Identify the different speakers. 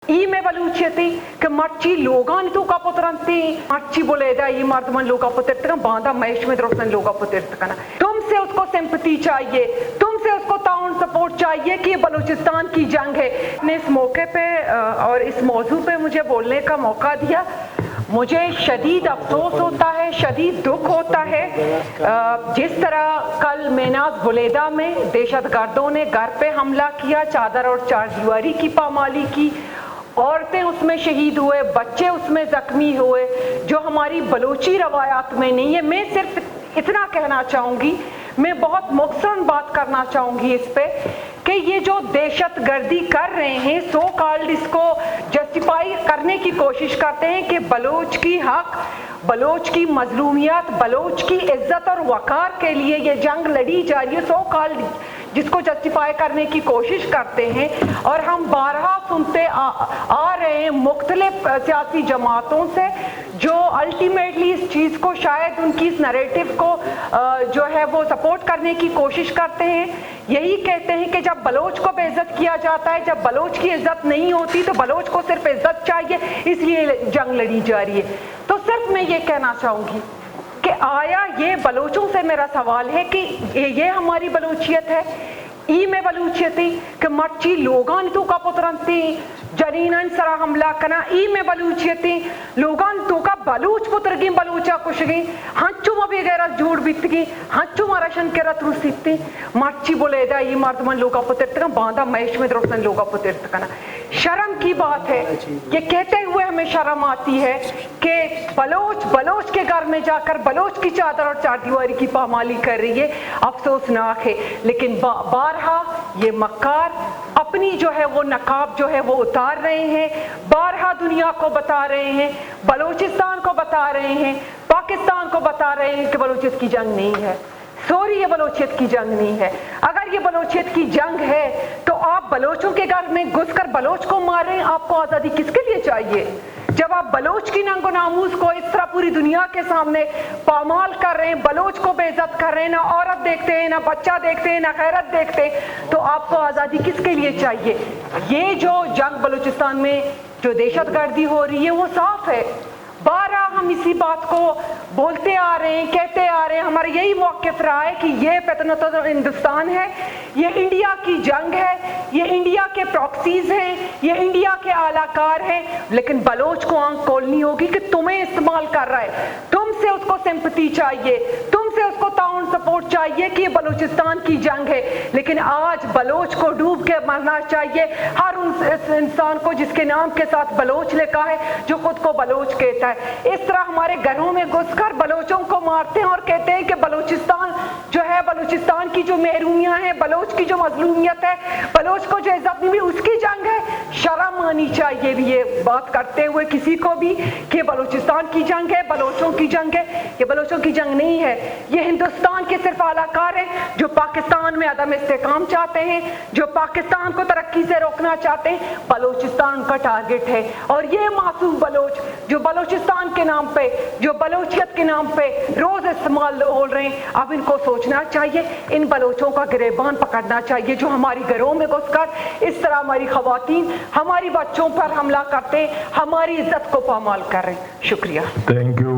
Speaker 1: İme baluchiyeti ke marchi logan tu kapotaranti marchi boleda ये मर्दमन लोग कापोतेरते बांधा महेश में रोशन लोग कापोतेरते कना तुमसे उसको सिंपैथी चाहिए, तुमसे उसको ताउन सपोर्ट चाहिए कि ये बलूचिस्तान की जंग है। ने इस मौके पे और इस मौजू पे मुझे बोलने का मौका दिया। मुझे शदीद अफसोस होता है, शदीद दुख होता है जिस तरह कल मेनाज बुलेदा में दहशतगर्दों ने घर पे हमला किया, चादर और चारदीवारी की पामाली की, औरतें उसमें शहीद हुए, बच्चे उसमें जख्मी हुए, जो हमारी बलूची रवायात में नहीं है। मैं सिर्फ इतना कहना चाहूँगी, मैं बहुत मुख्तसर बात करना चाहूँगी इस पे कि ये जो दहशतगर्दी कर रहे हैं, सो कॉल्ड इसको जस्टिफाई करने की कोशिश करते हैं कि बलोच की हक, बलोच की मजलूमियत, बलोच की इज्जत और वकार के लिए ये जंग लड़ी जा रही है, सो कॉल्ड जिसको जस्टिफाई करने की कोशिश करते हैं। और हम बारहा सुनते आ रहे हैं मुख्तलिफ सियासी जमातों से जो अल्टीमेटली इस चीज़ को, शायद उनकी इस नरेटिव को जो है वो सपोर्ट करने की कोशिश करते हैं। यही कहते हैं कि जब बलोच को बेइज्जत किया जाता है, जब बलोच की इज्जत नहीं होती तो बलोच को सिर्फ इज्जत चाहिए, इसलिए जंग लड़ी जा रही है। तो सिर्फ मैं ये कहना चाहूँगी कि आया ये बलोचों से मेरा सवाल है कि ये हमारी बलूचियत है। ई में बलूचियती कि मर्ची लोगान तो का पुतरंती जरीनन सरा हमला कना, ई में बलूचियती लोगान तो का बलूच पुत्रगी बलूचा कुशगी हंचू मबी गैरत जोड़ बीतगी हंचू मारशन के रत रुसिती मर्ची बोलेदा ई मर्दमन लोगा पुत्रत बांधा महेश में रोशन लोगा पुत्रत कना। शर्म की बात है, ये कहते हुए हमें शर्म आती है कि बलोच के घर में जाकर बलोच की चादर और चारदीवारी की पामाली कर रही है। अफसोसनाक है, लेकिन बारहा ये मक्कार अपनी जो है वो नकाब जो है वो उतार रहे हैं, बारहा दुनिया को बता रहे हैं, बलोचिस्तान को बता रहे हैं, पाकिस्तान को बता रहे हैं कि बलोचियत की जंग नहीं है। सॉरी, ये बलोचियत की जंग नहीं है। अगर ये बलोचियत की जंग है तो आप बलोचों के घर में घुसकर बलोच को मार रहे हैं। आपको आज़ादी किसके लिए चाहिए? जब आप बलोच की नंगो नामूस को इस तरह पूरी दुनिया के सामने पामाल कर रहे हैं, बलोच को बेइज्जत कर रहे हैं, ना औरत देखते हैं, ना बच्चा देखते हैं, ना खैरत देखते हैं, तो आपको आज़ादी किसके लिए चाहिए? ये जो जंग बलूचिस्तान में जो दहशतगर्दी हो रही है वो साफ है। बारहा हम इसी बात को बोलते आ रहे हैं, कहते आ रहे हैं, हमारा यही मौक़िफ़ रहा है कि ये पैतनतो हिंदुस्तान है, ये इंडिया की जंग है, ये इंडिया के प्रॉक्सीज हैं, ये इंडिया के आलाकार हैं। लेकिन बलोच को आंख खोलनी होगी कि तुम्हें इस्तेमाल कर रहा है, तुमसे उसको सिंपैथी चाहिए, तुमसे उसको ताउन सपोर्ट चाहिए कि ये बलूचिस्तान की जंग है। लेकिन आज बलोच को डूब के मरना चाहिए हर उस इंसान को जिसके नाम के साथ बलोच लिखा है, जो खुद को बलोच कहता है। इस तरह हमारे घरों में घुसकर बलोचों को मारते हैं और कहते हैं कि बलूचिस्तान जो है, बलूचिस्तान की जो महरूमियां हैं, बलोच की जो मजलूमियत है, बलोच को जो इज्जत नहीं मिली, उसकी जंग है। शर्म आनी चाहिए भी ये बात करते हुए किसी को भी कि बलूचिस्तान की जंग है, बलोचों की जंग है। ये बलोचों की जंग नहीं है, ये हिंदुस्तान के सिर्फ आलाकार हैं जो पाकिस्तान में अदम इस्तेकाम चाहते हैं, जो पाकिस्तान को तरक्की से रोकना चाहते हैं। बलूचिस्तान उनका टारगेट है। और ये मासूम बलोच जो बलूचिस्तान के नाम पे, जो बलोचियत के नाम पे रोज इस्तेमाल हो रहे हैं, अब इनको सोचना चाहिए, इन बलोचों का गिरेबान पकड़ना चाहिए जो हमारी घरों में घुसकर इस तरह हमारी खवातीन, हमारी बच्चों पर हमला करते, हमारी इज्जत को पामाल कर रहे हैं। शुक्रिया।
Speaker 2: Thank you.